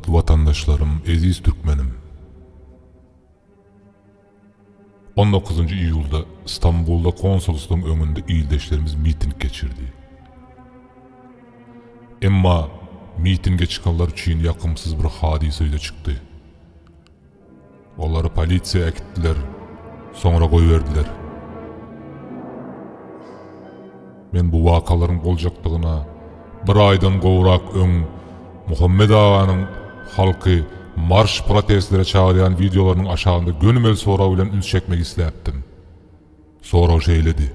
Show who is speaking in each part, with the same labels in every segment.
Speaker 1: Hormatly vatandaşlarım, eziz türkmenim. 19. iyulda İstanbul'da konsolosluğun önünde iyildeşlerimiz miting geçirdi. Emma mitinge çıkanlar için yakımsız bir hadiseyle çıktı. Onları polisiya ekittiler, sonra koyuverdiler. Men bu vakaların boljaktygına bir aydan gowrak öň Muhammed Aganyň halky marş protestlere çağıran videolarının aşağında gönümel soraw bilen üns çekmek isläpdim. Soraw şeýledi: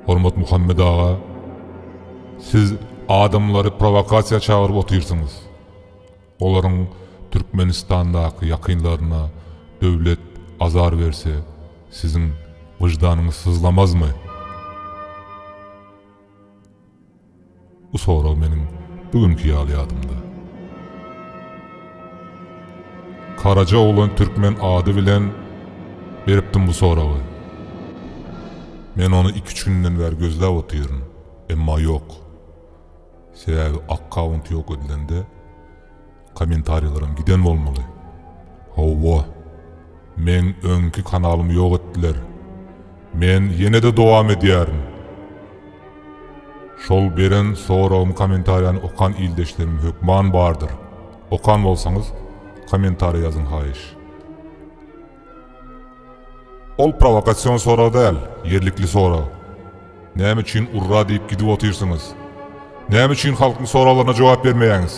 Speaker 1: Hormat Muhammed Aga, siz adamları provokasiýa çağırıp otyrsyňyz. Olaryň Türkmenistandaky ýakynlaryna döwlet azar berse, siziň wyjdanyňyz sızlamazmy? Bu soraw meniň bugünkü ýalyadymda. Karaca olan Türkmen ady bilen beripdim bu sorawy. Men onu 2-3 günden beri gözläp otyryn, emma yok. Sebäbi akkaunt ýok edilende kommentariýalaryň giden bolmaly. Hawa, men öňkü kanalymy ýok etdiler. Men ýene-de dowam edýärin. Şol beren sorawym kommentariýany okan ildeşlerim hökman bardyr. Okan bolsaňyz komentariýa ýazyň haýyş. Ol provokasiýon soraw däl, ýerlikli soraw. Näme üçin urra diýip gidip otyrsyňyz? Näme üçin halkyň sorawlaryna jogap bermeýäňiz?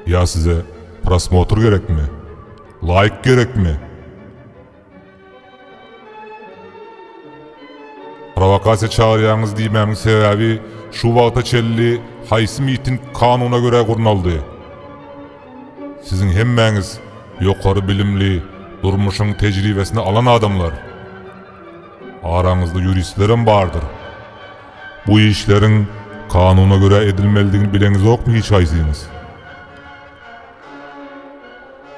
Speaker 1: Ya size prosmotr gerekmi? Like gerekmi? Provokasiýa çağırýaňyz diýmämiň sebäbi şu wagta çelli haýsy miting kanuna göre gurnaldy. Siziň hemmäňiz ýokary bilimli, durmuşyň tejribesini alan adamlar. Araňyzda juristlerim bardyr. Bu işleriň kanuna göre edilmelidigini bileňiz okmy hiç haýsyňyz?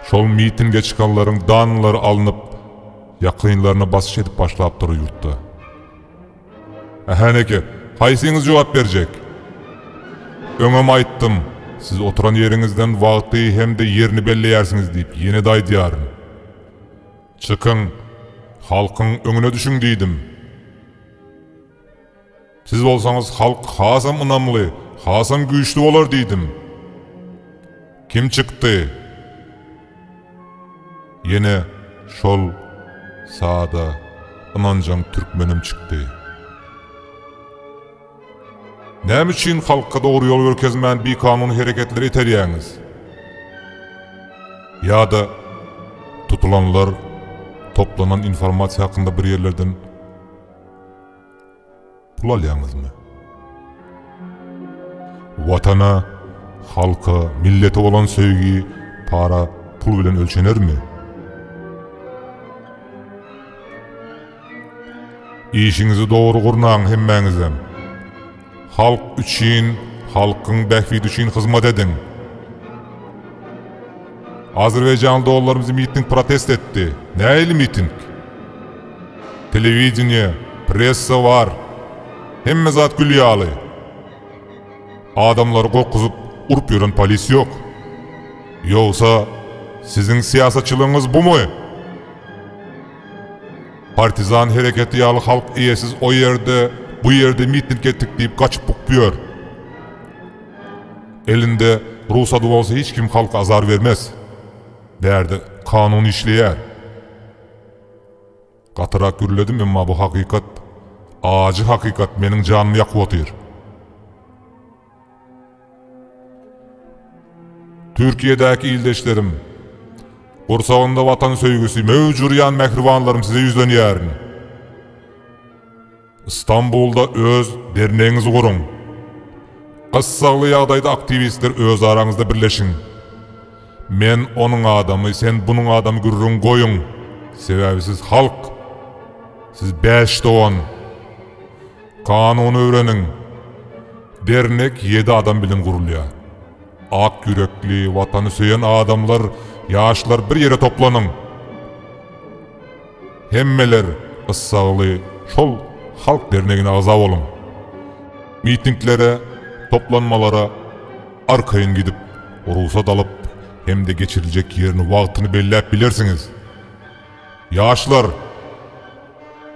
Speaker 1: Şol mitinge çıkanlaryň danlary alınıp ýakynlaryna basyş edip başlap duruyor ýurtda. Ähäneke, haýsyňyz jogap berjek? Öňem aýtdym, siz oturan ýeriňizden wagty hemde ýerini belleýärsiňiz diýip ýene-de aýdýaryn. Çykyň, halkyň öňüne düşüň diýdim. Siz bolsaňyz halk hasam ynamly, hasam güýçli bolar diýdim. Kim çykdy? Yine şol sağda ınancan Türkmenim çıktı. Näme üçin halkka doğru yol görkezmän bir kanun hereketleri iterýäňiz? Ya da tutulanlar toplanan informasiýa hakynda bir yerlerden pul alýaňyzmy? Watana, halka, millete olan söýgi para, pul bilen ölçenermi? İşinizi doğru gurnaň hemmäňizem. Halk üçün, halkyň bähwidi üçün hyzmat edin. Azerbaýjanda ollarymyz miting protest etdi. Näýli miting? Telewizioniýa, pressa var. Hemme zat gülýaly. Adamlary gokuzup urup ýören polis ýok. Ýogsa siziň siýasatçylygyňyz bumy? Partizan hereketi ýaly halk iýesiz o ýerde, bu ýerde miting etdik diýip gaçyp bukpýar. Elinde ruhsat bolsa hiç kim halka azar vermez. Derde kanun işleýär. Gatyrak gürledim, emma bu hakykat, acı hakykat meniň janymy ýakyp otyr. Türkiýedäki ildeşlerim, Gursagynda vatan söýgüsi möwjurýan mehribanlarym size ýüzlenýärin. İstanbulda öz derneğinizi kurun. Kıssagly ýagdaýda aktivistler öz araňyzda birleşin. Men onun adamı, sen bunun adamı görürün goýun. Sebäbi siz halk, siz beş dowan. Kanuny öwrenin. Dernek 7 adam bilen gurulýar. Ak yürekli, vatanı söýen adamlar, ýaşlar bir yere toplanın. Hemmeler ıssagly şol halk dernegine aza bolun. Mitinglere, toplanmalara, arkayın gidip ruhsat alıp hem de geçirilecek yerini, wagtyny belläp bilersiniz. Yaşlar,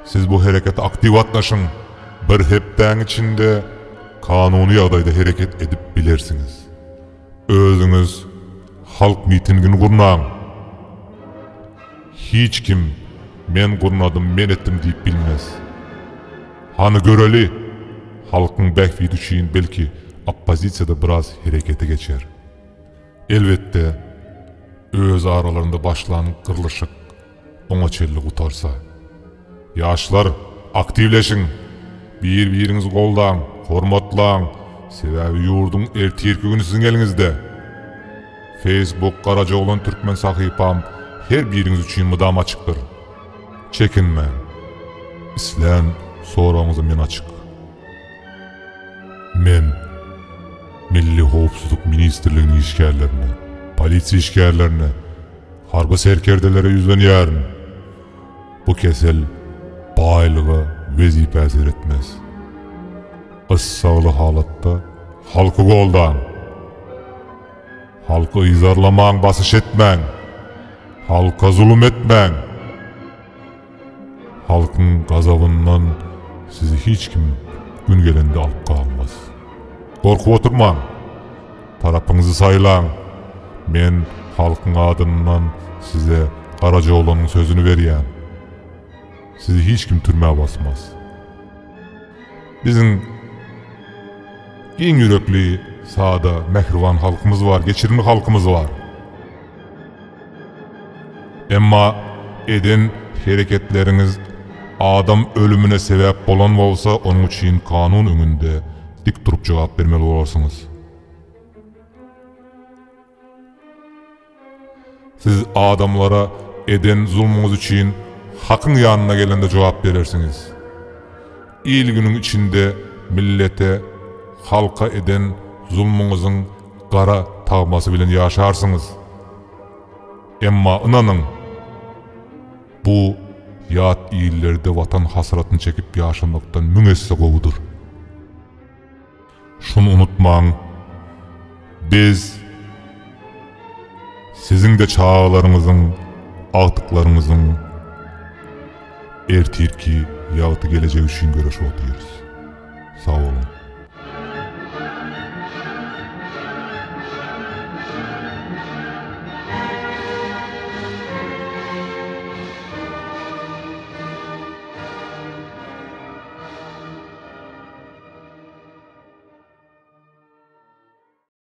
Speaker 1: siz bu harekete aktiv atnaşın. Bir hepden içinde kanuni ýagdaýda hareket edip bilersiniz. Özüňiz halk mitingini gurnaň. Hiç kim men gurnadım, men etdim diýip bilmez. Hany göreli, halkyň bähwi düşýän belki oppozisiýada biraz harekete geçer. Elbette öz aralarında başlanan kırılışık ona çelli gutarsa. Yaşlar, aktivleşin. Bir-birinizi goldan, hormatlan. Sebäbi ýurdun ertirki günü siziň eliňizde. Facebook Karacaoğlan Türkmen sahypam her biriniz üçin mydam açykdyr. Çekinme. İslen soraňyzy men açyk. Men Milli Howpsuzlyk Ministrliginiň işgärlerine, polisiýa işgärlerine, harby serkerdelere ýüzlenýärin. Bu kesel baýlyga wezipäsi etmez. Issagly halatda halky goldan, halky ýzarlamaň, basyş etmäň, halka zulüm etmäň. Halkyň gazabyndan sizi hiç kim gün gelende alyp kalmaz. Korkup oturmaň, tarapyňyzy saýlaň. Men halkyň adyndan size Karacaoğlanyň sözüni berýän. Sizi hiç kim türmäge basmaz. Bizim giň yürekli, sada, mehriban halkymız var, geçirimli halkymız var. Emma eden hareketleriniz adam ölümüne sebep bolan bolsa, onun üçin kanun öňünde dik turup jogap bermeli bolarsyňyz. Siz adamlara eden zulmüňiz üçin hakyň ýanyna gelende jogap berersiňiz. İl günüň içinde millete, halka eden zulmüňiziň gara tagmasy bilen ýaşarsyňyz. Emma inanyň, bu ýat illerde watan hasratyny çekip ýaşamakdan müňesse gowudur. Şunu unutmaň, biz siziň de çağlaryňyzyň, agtyklaryňyzyň ertirki ýagty gelecegi üçin görüşip oturýarys.